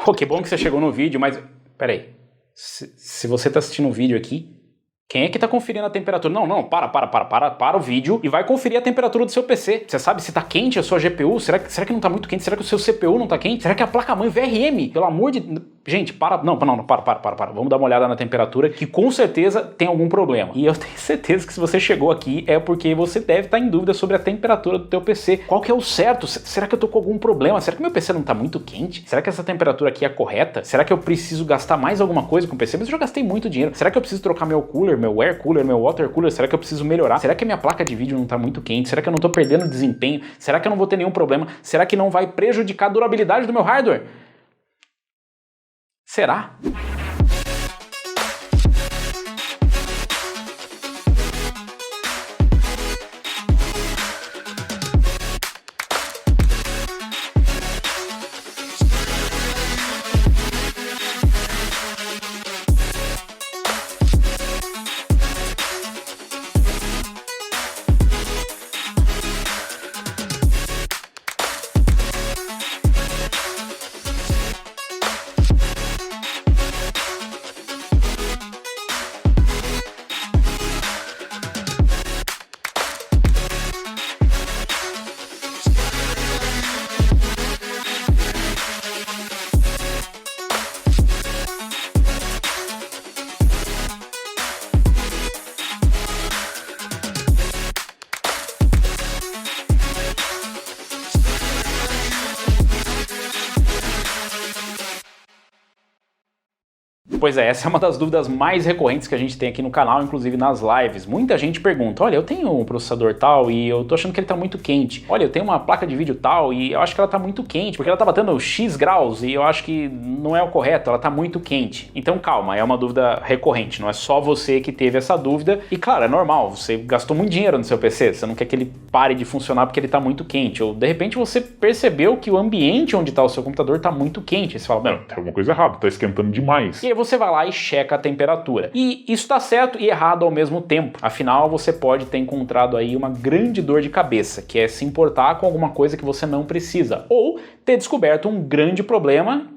Pô, que bom que você chegou no vídeo, mas... Peraí. Se você tá assistindo o vídeo aqui, quem é que tá conferindo a temperatura? Não, para o vídeo e vai conferir a temperatura do seu PC. Você sabe se tá quente a sua GPU? Será que não tá muito quente? Será que o seu CPU não tá quente? Será que a placa-mãe VRM? Pelo amor de... Gente, para. Vamos dar uma olhada na temperatura, que com certeza tem algum problema. E eu tenho certeza que se você chegou aqui é porque você deve estar em dúvida sobre a temperatura do teu PC. Qual que é o certo? Será que eu tô com algum problema? Será que meu PC não tá muito quente? Será que essa temperatura aqui é correta? Será que eu preciso gastar mais alguma coisa com o PC? Mas eu já gastei muito dinheiro. Será que eu preciso trocar meu cooler, meu air cooler, meu water cooler? Será que eu preciso melhorar? Será que a minha placa de vídeo não tá muito quente? Será que eu não tô perdendo desempenho? Será que eu não vou ter nenhum problema? Será que não vai prejudicar a durabilidade do meu hardware? Será? Pois é, essa é uma das dúvidas mais recorrentes que a gente tem aqui no canal, inclusive nas lives. Muita gente pergunta, olha, eu tenho um processador tal e eu tô achando que ele tá muito quente. Olha, eu tenho uma placa de vídeo tal e eu acho que ela tá muito quente, porque ela tá batendo X graus e eu acho que não é o correto, ela tá muito quente. Então calma, é uma dúvida recorrente, não é só você que teve essa dúvida. E claro, é normal, você gastou muito dinheiro no seu PC, você não quer que ele pare de funcionar porque ele tá muito quente. Ou de repente você percebeu que o ambiente onde tá o seu computador tá muito quente. E você fala, tem alguma coisa errada, tá esquentando demais. E aí você vai lá e checa a temperatura. E isso está certo e errado ao mesmo tempo. Afinal, você pode ter encontrado aí uma grande dor de cabeça, que é se importar com alguma coisa que você não precisa. Ou ter descoberto um grande problema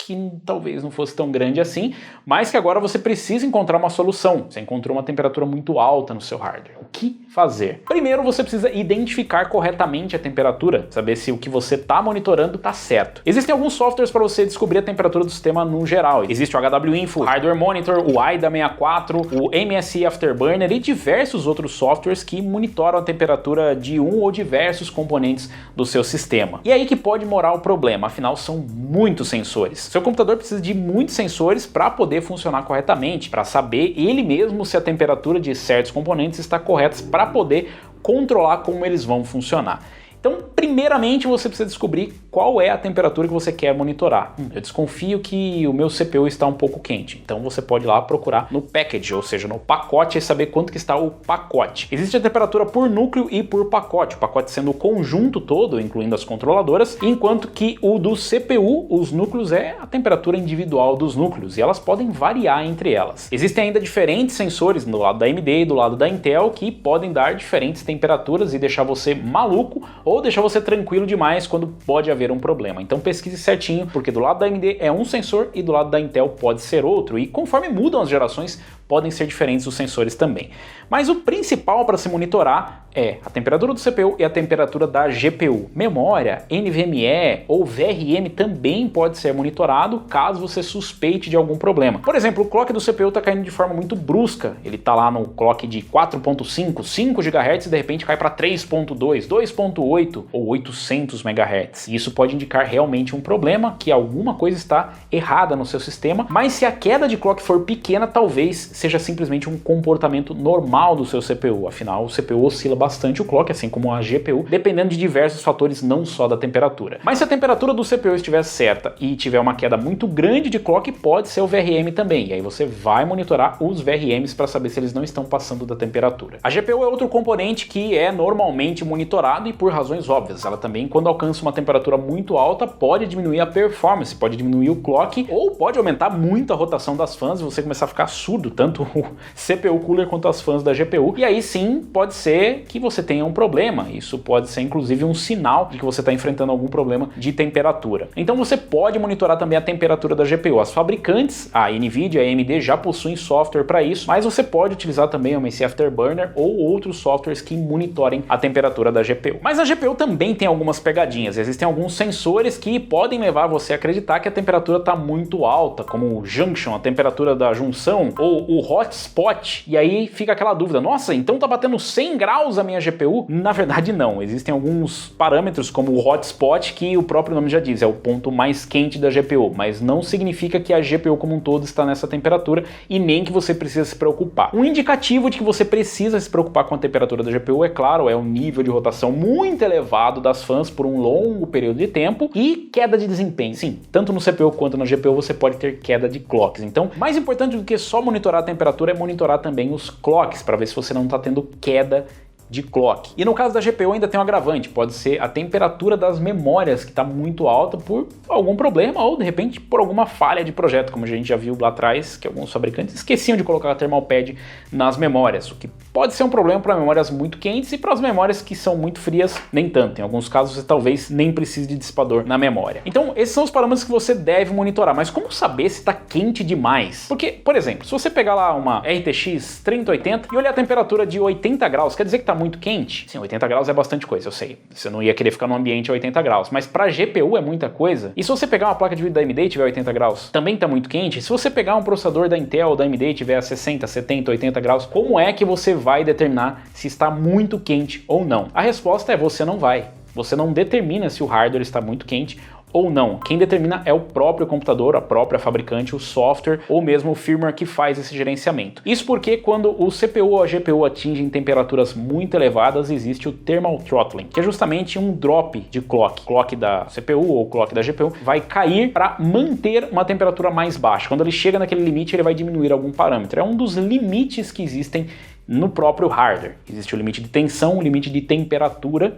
que talvez não fosse tão grande assim, mas que agora você precisa encontrar uma solução. Você encontrou uma temperatura muito alta no seu hardware. O que fazer? Primeiro, você precisa identificar corretamente a temperatura, saber se o que você está monitorando está certo. Existem alguns softwares para você descobrir a temperatura do sistema no geral. Existe o HWiNFO, o Hardware Monitor, o AIDA64, o MSI Afterburner e diversos outros softwares que monitoram a temperatura de um ou diversos componentes do seu sistema. E aí que pode morar o problema, afinal são muitos sensores. Seu computador precisa de muitos sensores para poder funcionar corretamente, para saber ele mesmo se a temperatura de certos componentes está correta para poder controlar como eles vão funcionar. Então, primeiramente, você precisa descobrir qual é a temperatura que você quer monitorar. Eu desconfio que o meu CPU está um pouco quente, então você pode ir lá procurar no package, ou seja, no pacote, e saber quanto que está o pacote. Existe a temperatura por núcleo e por pacote, o pacote sendo o conjunto todo, incluindo as controladoras, enquanto que o do CPU, os núcleos, é a temperatura individual dos núcleos, e elas podem variar entre elas. Existem ainda diferentes sensores do lado da AMD e do lado da Intel que podem dar diferentes temperaturas e deixar você maluco, ou deixar você tranquilo demais quando pode haver um problema. Então pesquise certinho, porque do lado da AMD é um sensor e do lado da Intel pode ser outro, e conforme mudam as gerações, podem ser diferentes os sensores também. Mas o principal para se monitorar é a temperatura do CPU e a temperatura da GPU. Memória, NVMe ou VRM também pode ser monitorado caso você suspeite de algum problema. Por exemplo, o clock do CPU está caindo de forma muito brusca. Ele está lá no clock de 4.5, 5 GHz e de repente cai para 3.2, 2.8 ou 800 MHz. E isso pode indicar realmente um problema, que alguma coisa está errada no seu sistema, mas se a queda de clock for pequena, talvez seja simplesmente um comportamento normal do seu CPU. Afinal, o CPU oscila bastante o clock, assim como a GPU, dependendo de diversos fatores, não só da temperatura. Mas se a temperatura do CPU estiver certa e tiver uma queda muito grande de clock, pode ser o VRM também. E aí você vai monitorar os VRMs para saber se eles não estão passando da temperatura. A GPU é outro componente que é normalmente monitorado e por razões óbvias. Ela também, quando alcança uma temperatura muito alta, pode diminuir a performance, pode diminuir o clock ou pode aumentar muito a rotação das fãs e você começar a ficar surdo, tanto tanto o CPU Cooler quanto as fãs da GPU, e aí sim pode ser que você tenha um problema. Isso pode ser inclusive um sinal de que você está enfrentando algum problema de temperatura. Então você pode monitorar também a temperatura da GPU. As fabricantes, a Nvidia e a AMD, já possuem software para isso, mas você pode utilizar também o MSI Afterburner ou outros softwares que monitorem a temperatura da GPU. Mas a GPU também tem algumas pegadinhas. Existem alguns sensores que podem levar você a acreditar que a temperatura está muito alta, como o junction, a temperatura da junção, ou o hotspot, e aí fica aquela dúvida, nossa, então tá batendo 100 graus a minha GPU? Na verdade não, existem alguns parâmetros como o hotspot, que o próprio nome já diz, é o ponto mais quente da GPU, mas não significa que a GPU como um todo está nessa temperatura e nem que você precisa se preocupar. Um indicativo de que você precisa se preocupar com a temperatura da GPU, é claro, é o nível de rotação muito elevado das fãs por um longo período de tempo e queda de desempenho. Sim, tanto no CPU quanto na GPU você pode ter queda de clocks. Então, mais importante do que só monitorar a temperatura é monitorar também os clocks, para ver se você não está tendo queda de clock. E no caso da GPU ainda tem um agravante, pode ser a temperatura das memórias que está muito alta por algum problema ou de repente por alguma falha de projeto, como a gente já viu lá atrás, que alguns fabricantes esqueciam de colocar a thermal pad nas memórias, o que pode ser um problema para memórias muito quentes e para as memórias que são muito frias, nem tanto. Em alguns casos você talvez nem precise de dissipador na memória. Então esses são os parâmetros que você deve monitorar, mas como saber se está quente demais? Porque, por exemplo, se você pegar lá uma RTX 3080 e olhar a temperatura de 80 graus, quer dizer que está muito quente? Sim, 80 graus é bastante coisa, eu sei. Você não ia querer ficar num ambiente a 80 graus, mas para GPU é muita coisa. E se você pegar uma placa de vídeo da AMD e tiver 80 graus, também está muito quente? Se você pegar um processador da Intel ou da AMD e tiver a 60, 70, 80 graus, como é que você vai determinar se está muito quente ou não? A resposta é você não vai. Você não determina se o hardware está muito quente ou não. Quem determina é o próprio computador, a própria fabricante, o software ou mesmo o firmware que faz esse gerenciamento. Isso porque quando o CPU ou a GPU atingem temperaturas muito elevadas, existe o thermal throttling, que é justamente um drop de clock da CPU ou clock da GPU vai cair para manter uma temperatura mais baixa. Quando ele chega naquele limite, ele vai diminuir algum parâmetro. É um dos limites que existem no próprio hardware. Existe o limite de tensão, o limite de temperatura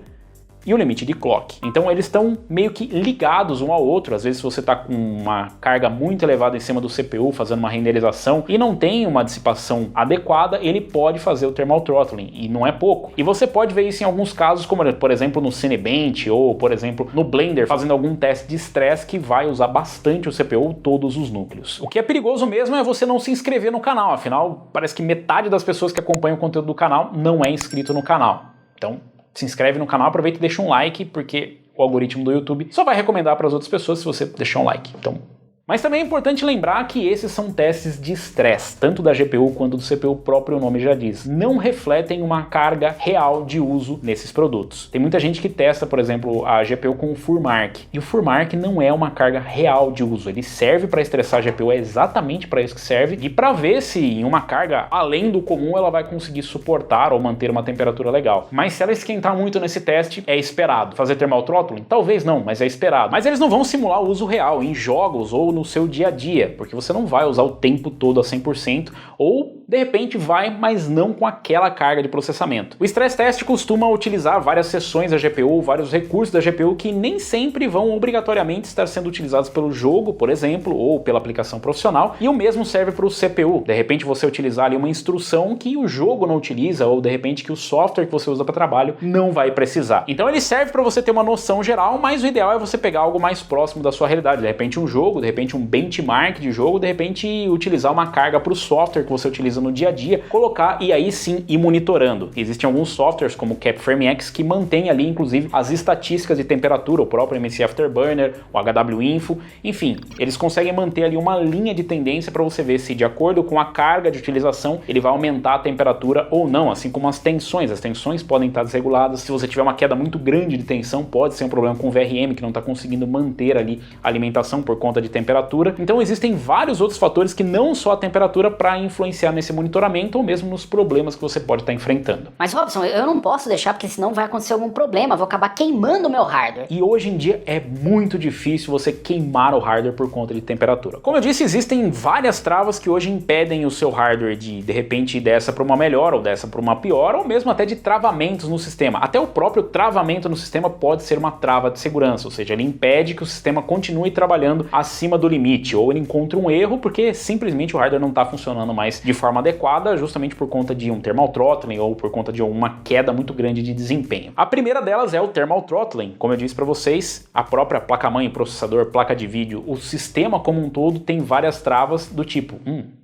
e o limite de clock. Então eles estão meio que ligados um ao outro. Às vezes se você está com uma carga muito elevada em cima do CPU, fazendo uma renderização e não tem uma dissipação adequada, ele pode fazer o thermal throttling, e não é pouco. E você pode ver isso em alguns casos, como por exemplo no Cinebench ou por exemplo no Blender, fazendo algum teste de estresse que vai usar bastante o CPU ou todos os núcleos. O que é perigoso mesmo é você não se inscrever no canal, afinal parece que metade das pessoas que acompanham o conteúdo do canal não é inscrito no canal. Então se inscreve no canal, aproveita e deixa um like, porque o algoritmo do YouTube só vai recomendar para as outras pessoas se você deixar um like. Então, mas também é importante lembrar que esses são testes de estresse, tanto da GPU quanto do CPU, o próprio nome já diz. Não refletem uma carga real de uso nesses produtos. Tem muita gente que testa, por exemplo, a GPU com o FurMark, e o FurMark não é uma carga real de uso. Ele serve para estressar a GPU, é exatamente para isso que serve, e para ver se em uma carga além do comum ela vai conseguir suportar ou manter uma temperatura legal. Mas se ela esquentar muito nesse teste, é esperado. Fazer thermal throttling? Talvez não, mas é esperado. Mas eles não vão simular o uso real em jogos ou no seu dia a dia, porque você não vai usar o tempo todo a 100%, ou de repente vai, mas não com aquela carga de processamento. O stress test costuma utilizar várias seções da GPU, vários recursos da GPU que nem sempre vão obrigatoriamente estar sendo utilizados pelo jogo, por exemplo, ou pela aplicação profissional, e o mesmo serve para o CPU. De repente você utilizar ali uma instrução que o jogo não utiliza, ou de repente que o software que você usa para trabalho não vai precisar. Então ele serve para você ter uma noção geral, mas o ideal é você pegar algo mais próximo da sua realidade. De repente um jogo, de repente um benchmark de jogo, de repente utilizar uma carga para o software que você utiliza no dia a dia, colocar e aí sim ir monitorando. Existem alguns softwares como o CapFrameX que mantém ali inclusive as estatísticas de temperatura, o próprio MSI Afterburner, o HW-Info, enfim, eles conseguem manter ali uma linha de tendência para você ver se de acordo com a carga de utilização ele vai aumentar a temperatura ou não, assim como as tensões podem estar desreguladas. Se você tiver uma queda muito grande de tensão, pode ser um problema com o VRM que não está conseguindo manter ali a alimentação por conta de temperatura. Então existem vários outros fatores que não só a temperatura para influenciar nesse monitoramento ou mesmo nos problemas que você pode estar enfrentando. Mas Robson, eu não posso deixar porque senão vai acontecer algum problema, vou acabar queimando o meu hardware. E hoje em dia é muito difícil você queimar o hardware por conta de temperatura. Como eu disse, existem várias travas que hoje impedem o seu hardware de repente dessa para uma melhor ou dessa para uma pior, ou mesmo até de travamentos no sistema. Até o próprio travamento no sistema pode ser uma trava de segurança, ou seja, ele impede que o sistema continue trabalhando acima do limite, ou ele encontra um erro porque simplesmente o hardware não está funcionando mais de forma adequada, justamente por conta de um thermal throttling ou por conta de uma queda muito grande de desempenho. A primeira delas é o thermal throttling. Como eu disse para vocês, a própria placa-mãe, processador, placa de vídeo, o sistema como um todo tem várias travas do tipo,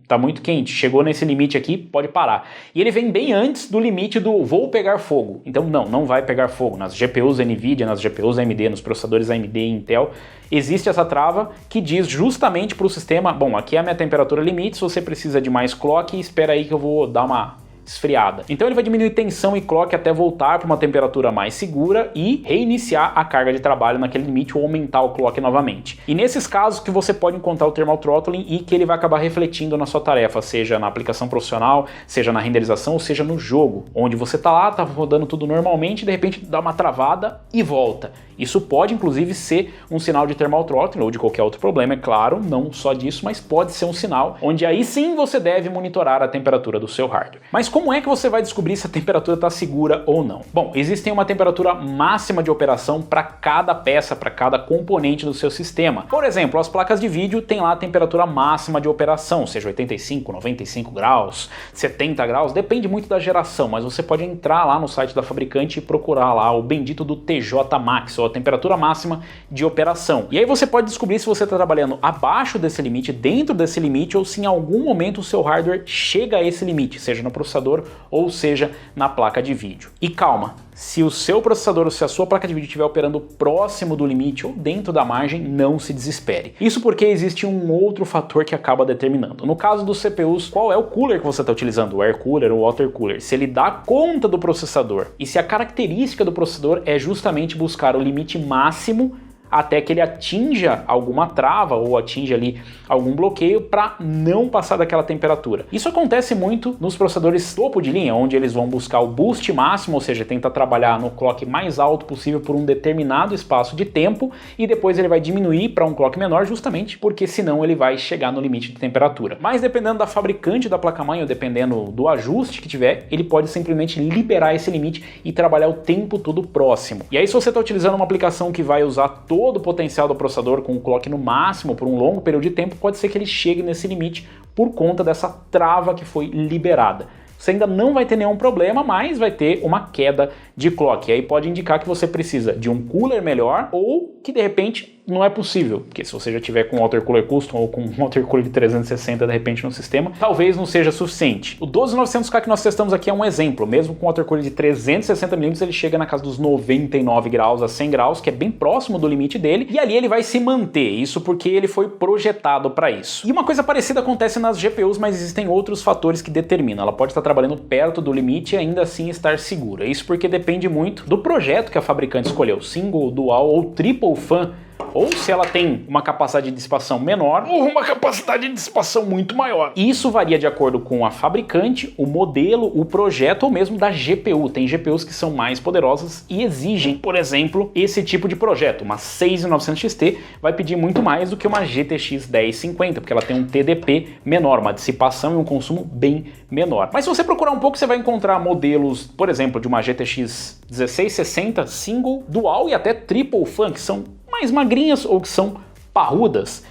tá muito quente, chegou nesse limite aqui, pode parar. E ele vem bem antes do limite do vou pegar fogo. Então não vai pegar fogo. Nas GPUs NVIDIA, nas GPUs AMD, nos processadores AMD e Intel, existe essa trava que diz justamente para o sistema, bom, aqui é a minha temperatura limite, se você precisa de mais clock, espera aí que eu vou dar uma esfriada. Então ele vai diminuir tensão e clock até voltar para uma temperatura mais segura e reiniciar a carga de trabalho naquele limite ou aumentar o clock novamente. E nesses casos que você pode encontrar o thermal throttling e que ele vai acabar refletindo na sua tarefa, seja na aplicação profissional, seja na renderização ou seja no jogo, onde você tá lá, tá rodando tudo normalmente e de repente dá uma travada e volta. Isso pode inclusive ser um sinal de thermal throttling ou de qualquer outro problema, é claro, não só disso, mas pode ser um sinal onde aí sim você deve monitorar a temperatura do seu hardware. Mas como é que você vai descobrir se a temperatura está segura ou não? Bom, existe uma temperatura máxima de operação para cada peça, para cada componente do seu sistema. Por exemplo, as placas de vídeo têm lá a temperatura máxima de operação, seja 85, 95 graus, 70 graus, depende muito da geração, mas você pode entrar lá no site da fabricante e procurar lá o bendito do TJ Max, ou a temperatura máxima de operação. E aí você pode descobrir se você está trabalhando abaixo desse limite, dentro desse limite, ou se em algum momento o seu hardware chega a esse limite, seja no processador ou seja na placa de vídeo. E calma, se o seu processador ou se a sua placa de vídeo estiver operando próximo do limite ou dentro da margem, não se desespere. Isso porque existe um outro fator que acaba determinando. No caso dos CPUs, qual é o cooler que você está utilizando, o air cooler ou o water cooler? Se ele dá conta do processador e se a característica do processador é justamente buscar o limite máximo até que ele atinja alguma trava ou atinja ali algum bloqueio para não passar daquela temperatura. Isso acontece muito nos processadores topo de linha, onde eles vão buscar o boost máximo, ou seja, tenta trabalhar no clock mais alto possível por um determinado espaço de tempo e depois ele vai diminuir para um clock menor justamente porque senão ele vai chegar no limite de temperatura. Mas dependendo da fabricante da placa-mãe ou dependendo do ajuste que tiver, ele pode simplesmente liberar esse limite e trabalhar o tempo todo próximo. E aí se você está utilizando uma aplicação que vai usar todo o potencial do processador com o clock no máximo por um longo período de tempo, pode ser que ele chegue nesse limite por conta dessa trava que foi liberada. Você ainda não vai ter nenhum problema, mas vai ter uma queda de clock. E aí pode indicar que você precisa de um cooler melhor ou que de repente não é possível, porque se você já tiver com um water cooler custom ou com um water cooler de 360 de repente no sistema, talvez não seja suficiente. O 12900K que nós testamos aqui é um exemplo, mesmo com um water cooler de 360mm ele chega na casa dos 99 graus a 100 graus, que é bem próximo do limite dele, e ali ele vai se manter, isso porque ele foi projetado para isso. E uma coisa parecida acontece nas GPUs, mas existem outros fatores que determinam, ela pode estar trabalhando perto do limite e ainda assim estar segura, isso porque depende muito do projeto que a fabricante escolheu, single, dual ou triple fan, ou se ela tem uma capacidade de dissipação menor ou uma capacidade de dissipação muito maior. Isso varia de acordo com a fabricante, o modelo, o projeto ou mesmo da GPU. Tem GPUs que são mais poderosas e exigem, por exemplo, esse tipo de projeto. Uma 6900 XT vai pedir muito mais do que uma GTX 1050, porque ela tem um TDP menor, uma dissipação e um consumo bem menor. Mas se você procurar um pouco, você vai encontrar modelos, por exemplo, de uma GTX 1660 single, dual e até triple fan, que são mais magrinhas ou que são parrudas,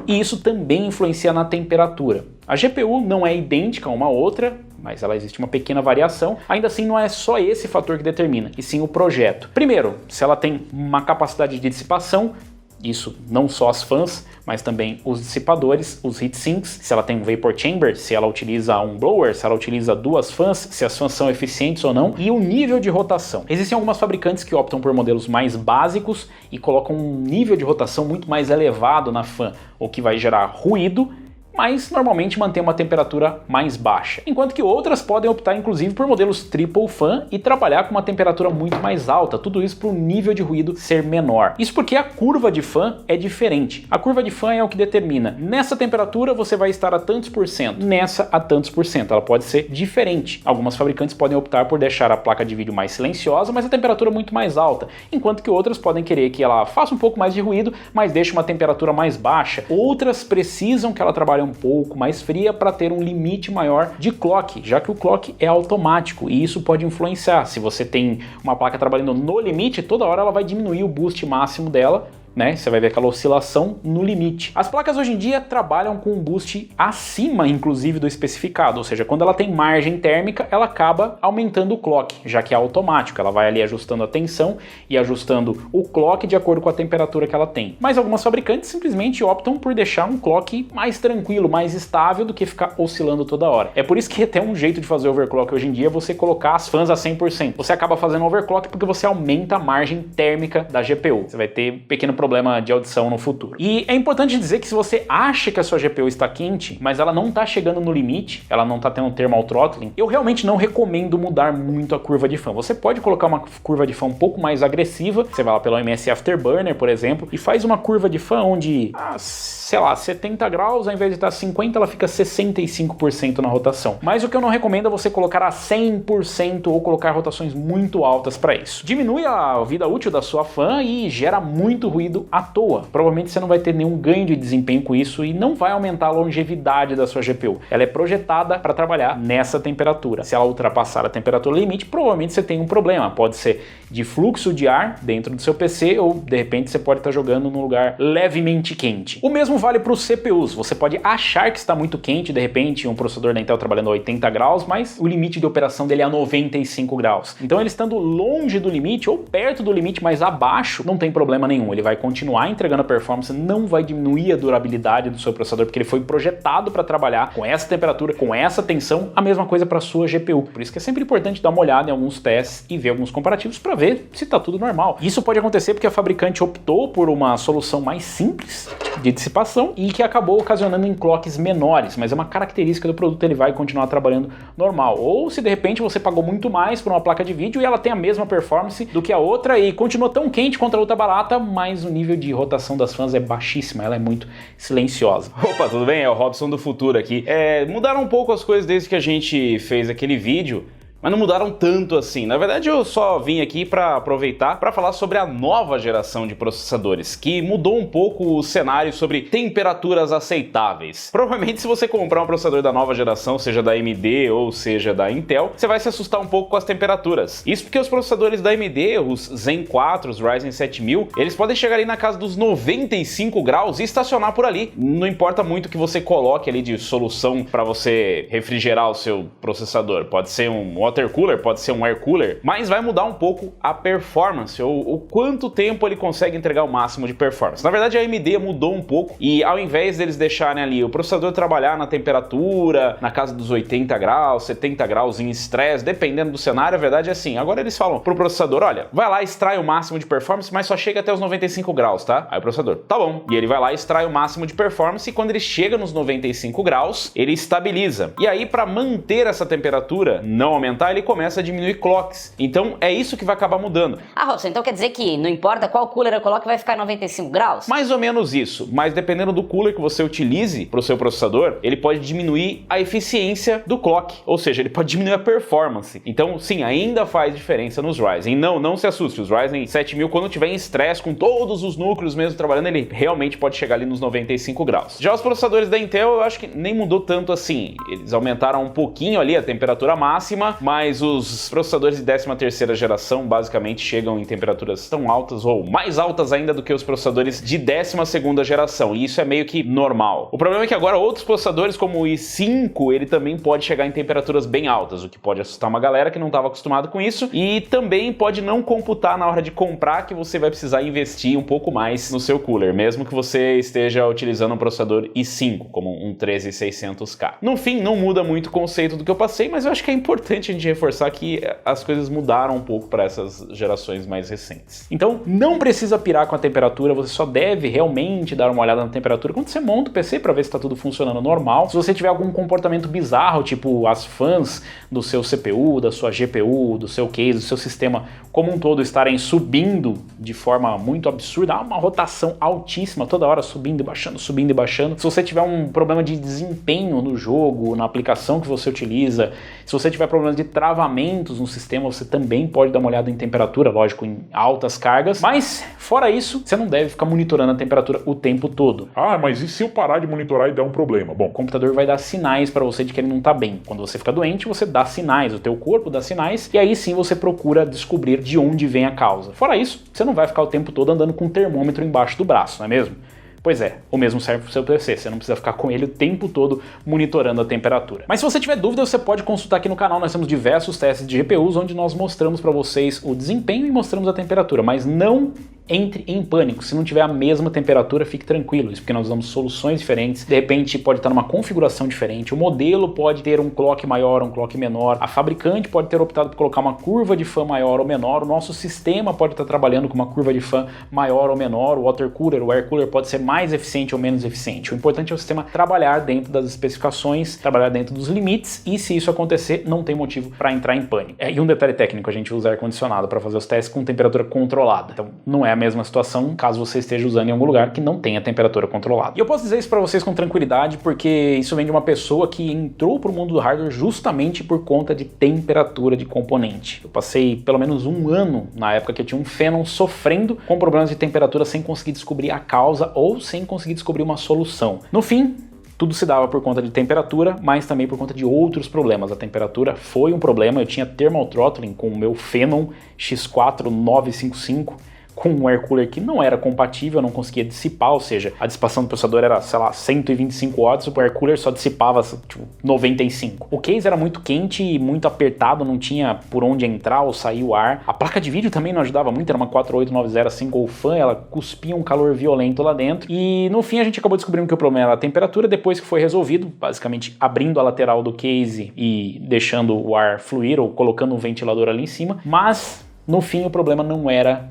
e isso também influencia na temperatura. A GPU não é idêntica a uma outra, mas ela existe uma pequena variação. Ainda assim, não é só esse fator que determina, e sim o projeto. Primeiro, se ela tem uma capacidade de dissipação, isso não só as fãs, mas também os dissipadores, os heatsinks, se ela tem um vapor chamber, se ela utiliza um blower, se ela utiliza duas fãs, se as fãs são eficientes ou não, e o nível de rotação. Existem algumas fabricantes que optam por modelos mais básicos e colocam um nível de rotação muito mais elevado na fã, o que vai gerar ruído, mas normalmente mantém uma temperatura mais baixa. Enquanto que outras podem optar inclusive por modelos triple fan e trabalhar com uma temperatura muito mais alta, tudo isso para o nível de ruído ser menor. Isso porque a curva de fan é diferente. A curva de fan é o que determina, nessa temperatura você vai estar a tantos por cento, nessa a tantos por cento. Ela pode ser diferente. Algumas fabricantes podem optar por deixar a placa de vídeo mais silenciosa, mas a temperatura muito mais alta, enquanto que outras podem querer que ela faça um pouco mais de ruído, mas deixe uma temperatura mais baixa. Outras precisam que ela trabalhe um pouco mais fria para ter um limite maior de clock, já que o clock é automático e isso pode influenciar. Se você tem uma placa trabalhando no limite, toda hora ela vai diminuir o boost máximo dela né? Você vai ver aquela oscilação no limite. As placas hoje em dia trabalham com um boost acima, inclusive, do especificado, ou seja, quando ela tem margem térmica, ela acaba aumentando o clock, já que é automático, ela vai ali ajustando a tensão e ajustando o clock de acordo com a temperatura que ela tem. Mas algumas fabricantes simplesmente optam por deixar um clock mais tranquilo, mais estável do que ficar oscilando toda hora. É por isso que até um jeito de fazer overclock hoje em dia é você colocar as fãs a 100%. Você acaba fazendo overclock porque você aumenta a margem térmica da GPU. Você vai ter pequeno problema de audição no futuro. E é importante dizer que se você acha que a sua GPU está quente, mas ela não está chegando no limite, ela não está tendo thermal throttling, eu realmente não recomendo mudar muito a curva de fan. Você pode colocar uma curva de fan um pouco mais agressiva, você vai lá pelo OMS Afterburner, por exemplo, e faz uma curva de fan onde, sei lá, 70 graus, ao invés de estar 50, ela fica 65% na rotação. Mas o que eu não recomendo é você colocar a 100% ou colocar rotações muito altas para isso. Diminui a vida útil da sua fan e gera muito ruído à toa. Provavelmente você não vai ter nenhum ganho de desempenho com isso e não vai aumentar a longevidade da sua GPU. Ela é projetada para trabalhar nessa temperatura. Se ela ultrapassar a temperatura limite, provavelmente você tem um problema. Pode ser de fluxo de ar dentro do seu PC ou de repente você pode estar jogando num lugar levemente quente. O mesmo vale para os CPUs. Você pode achar que está muito quente, de repente um processador da Intel trabalhando a 80 graus, mas o limite de operação dele é a 95 graus. Então ele estando longe do limite ou perto do limite, mas abaixo, não tem problema nenhum. Ele vai continuar entregando a performance, não vai diminuir a durabilidade do seu processador, porque ele foi projetado para trabalhar com essa temperatura, com essa tensão, a mesma coisa para a sua GPU. Por isso que é sempre importante dar uma olhada em alguns testes e ver alguns comparativos para ver se está tudo normal. Isso pode acontecer porque a fabricante optou por uma solução mais simples de dissipação e que acabou ocasionando em clocks menores, mas é uma característica do produto, ele vai continuar trabalhando normal. Ou se de repente você pagou muito mais por uma placa de vídeo e ela tem a mesma performance do que a outra e continua tão quente quanto a outra barata, mas o nível de rotação das fãs é baixíssima, ela é muito silenciosa. Opa, tudo bem? É o Robson do Futuro aqui. Mudaram um pouco as coisas desde que a gente fez aquele vídeo, mas não mudaram tanto assim. Na verdade, eu só vim aqui para aproveitar para falar sobre a nova geração de processadores, que mudou um pouco o cenário sobre temperaturas aceitáveis. Provavelmente, se você comprar um processador da nova geração, seja da AMD ou seja da Intel, você vai se assustar um pouco com as temperaturas. Isso porque os processadores da AMD, os Zen 4, os Ryzen 7000, eles podem chegar ali na casa dos 95 graus e estacionar por ali. Não importa muito o que você coloque ali de solução para você refrigerar o seu processador. Pode ser um water cooler, pode ser um air cooler, mas vai mudar um pouco a performance, ou quanto tempo ele consegue entregar o máximo de performance. Na verdade, a AMD mudou um pouco e ao invés deles deixarem ali o processador trabalhar na temperatura, na casa dos 80 graus, 70 graus em estresse, dependendo do cenário, a verdade é assim, agora eles falam pro processador, olha, vai lá, extrai o máximo de performance, mas só chega até os 95 graus, tá? Aí o processador, tá bom. E ele vai lá, extrai o máximo de performance e quando ele chega nos 95 graus, ele estabiliza. E aí, para manter essa temperatura, não aumentar, ele começa a diminuir clocks. Então é isso que vai acabar mudando. Robson, então quer dizer que não importa qual cooler eu coloco, vai ficar 95 graus? Mais ou menos isso, mas dependendo do cooler que você utilize para o seu processador, ele pode diminuir a eficiência do clock, ou seja, ele pode diminuir a performance. Então sim, ainda faz diferença nos Ryzen. Não se assuste, os Ryzen 7000 quando tiver em estresse com todos os núcleos mesmo trabalhando, ele realmente pode chegar ali nos 95 graus. Já os processadores da Intel eu acho que nem mudou tanto assim, eles aumentaram um pouquinho ali a temperatura máxima, mas os processadores de 13ª geração basicamente chegam em temperaturas tão altas ou mais altas ainda do que os processadores de 12ª geração, e isso é meio que normal. O problema é que agora outros processadores como o i5, ele também pode chegar em temperaturas bem altas, o que pode assustar uma galera que não estava acostumada com isso, e também pode não computar na hora de comprar, que você vai precisar investir um pouco mais no seu cooler, mesmo que você esteja utilizando um processador i5, como um 13600K. No fim, não muda muito o conceito do que eu passei, mas eu acho que é importante a gente reforçar que as coisas mudaram um pouco para essas gerações mais recentes. Então não precisa pirar com a temperatura, você só deve realmente dar uma olhada na temperatura quando você monta o PC para ver se está tudo funcionando normal. Se você tiver algum comportamento bizarro, tipo as fãs do seu CPU, da sua GPU, do seu case, do seu sistema como um todo estarem subindo de forma muito absurda, há uma rotação altíssima, toda hora subindo e baixando, subindo e baixando. Se você tiver um problema de desempenho no jogo, na aplicação que você utiliza, se você tiver problemas de travamentos no sistema, você também pode dar uma olhada em temperatura, lógico, em altas cargas, mas fora isso, você não deve ficar monitorando a temperatura o tempo todo. Ah, mas e se eu parar de monitorar e der um problema? Bom, O computador vai dar sinais para você de que ele não está bem. Quando você fica doente, você dá sinais, o teu corpo dá sinais, e aí sim você procura descobrir de onde vem a causa. Fora isso, você não vai ficar o tempo todo andando com um termômetro embaixo do braço, não é mesmo? Pois é, o mesmo serve para o seu PC, você não precisa ficar com ele o tempo todo monitorando a temperatura. Mas se você tiver dúvida, você pode consultar aqui no canal, nós temos diversos testes de GPUs onde nós mostramos para vocês o desempenho e mostramos a temperatura, mas não entre em pânico. Se não tiver a mesma temperatura, fique tranquilo, isso porque nós usamos soluções diferentes, de repente pode estar numa configuração diferente, o modelo pode ter um clock maior, um clock menor, a fabricante pode ter optado por colocar uma curva de fan maior ou menor, o nosso sistema pode estar trabalhando com uma curva de fan maior ou menor, o water cooler, o air cooler pode ser mais eficiente ou menos eficiente. O importante é o sistema trabalhar dentro das especificações, trabalhar dentro dos limites, e se isso acontecer, não tem motivo para entrar em pânico. E um detalhe técnico, a gente usa ar-condicionado para fazer os testes com temperatura controlada. Então não é a mesma situação caso você esteja usando em algum lugar que não tenha temperatura controlada. E eu posso dizer isso para vocês com tranquilidade, porque isso vem de uma pessoa que entrou para o mundo do hardware justamente por conta de temperatura de componente. Eu passei pelo menos um ano na época que eu tinha um Phenom sofrendo com problemas de temperatura sem conseguir descobrir a causa ou sem conseguir descobrir uma solução. No fim, tudo se dava por conta de temperatura, mas também por conta de outros problemas. A temperatura foi um problema, eu tinha thermal throttling com o meu Phenom X4 955, com um air cooler que não era compatível, eu não conseguia dissipar, ou seja, a dissipação do processador era, sei lá, 125 watts, o air cooler só dissipava, tipo, 95. O case era muito quente e muito apertado, não tinha por onde entrar ou sair o ar. A placa de vídeo também não ajudava muito, era uma 4890 single fan, ela cuspia um calor violento lá dentro. E no fim a gente acabou descobrindo que o problema era a temperatura, depois que foi resolvido, basicamente abrindo a lateral do case e deixando o ar fluir, ou colocando um ventilador ali em cima, mas no fim o problema não era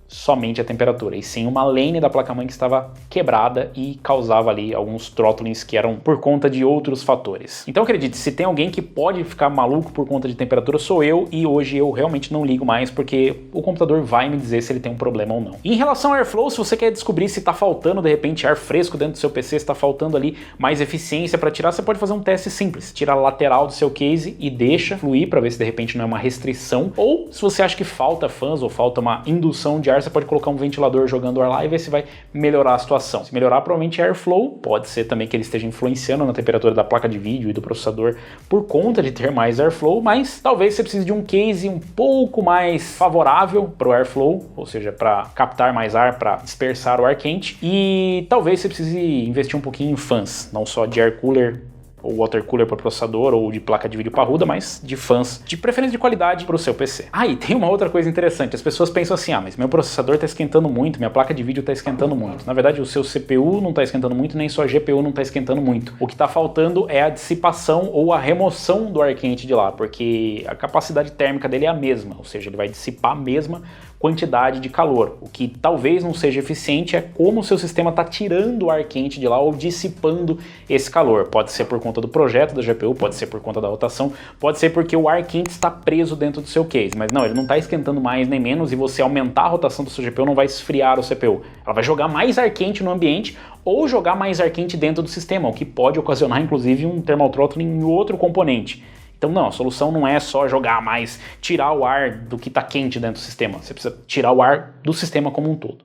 somente a temperatura, e sim uma lane da placa-mãe que estava quebrada e causava ali alguns throttlings que eram por conta de outros fatores. Então acredite, se tem alguém que pode ficar maluco por conta de temperatura, sou eu, e hoje eu realmente não ligo mais, porque o computador vai me dizer se ele tem um problema ou não. E em relação ao airflow, se você quer descobrir se está faltando de repente ar fresco dentro do seu PC, se está faltando ali mais eficiência para tirar, você pode fazer um teste simples, tira a lateral do seu case e deixa fluir para ver se de repente não é uma restrição, ou se você acha que falta fãs ou falta uma indução de ar, você pode colocar um ventilador jogando ar lá e ver se vai melhorar a situação. Se melhorar, provavelmente é airflow, pode ser também que ele esteja influenciando na temperatura da placa de vídeo e do processador por conta de ter mais airflow, mas talvez você precise de um case um pouco mais favorável para o airflow, ou seja, para captar mais ar, para dispersar o ar quente, e talvez você precise investir um pouquinho em fãs, não só de air cooler ou water cooler para processador, ou de placa de vídeo parruda, mas de fãs de preferência de qualidade para o seu PC. Ah, e tem uma outra coisa interessante, as pessoas pensam assim, ah, mas meu processador está esquentando muito, minha placa de vídeo está esquentando muito. Na verdade, o seu CPU não está esquentando muito, nem sua GPU não está esquentando muito. O que está faltando é a dissipação ou a remoção do ar quente de lá, porque a capacidade térmica dele é a mesma, ou seja, ele vai dissipar a mesma quantidade de calor. O que talvez não seja eficiente é como o seu sistema está tirando o ar quente de lá ou dissipando esse calor. Pode ser por conta do projeto da GPU, pode ser por conta da rotação, pode ser porque o ar quente está preso dentro do seu case, mas não, ele não está esquentando mais nem menos, e você aumentar a rotação do seu GPU não vai esfriar o CPU. Ela vai jogar mais ar quente no ambiente ou jogar mais ar quente dentro do sistema, o que pode ocasionar inclusive um thermal throttling em outro componente. Então não, a solução não é só jogar mais, tirar o ar do que está quente dentro do sistema, você precisa tirar o ar do sistema como um todo.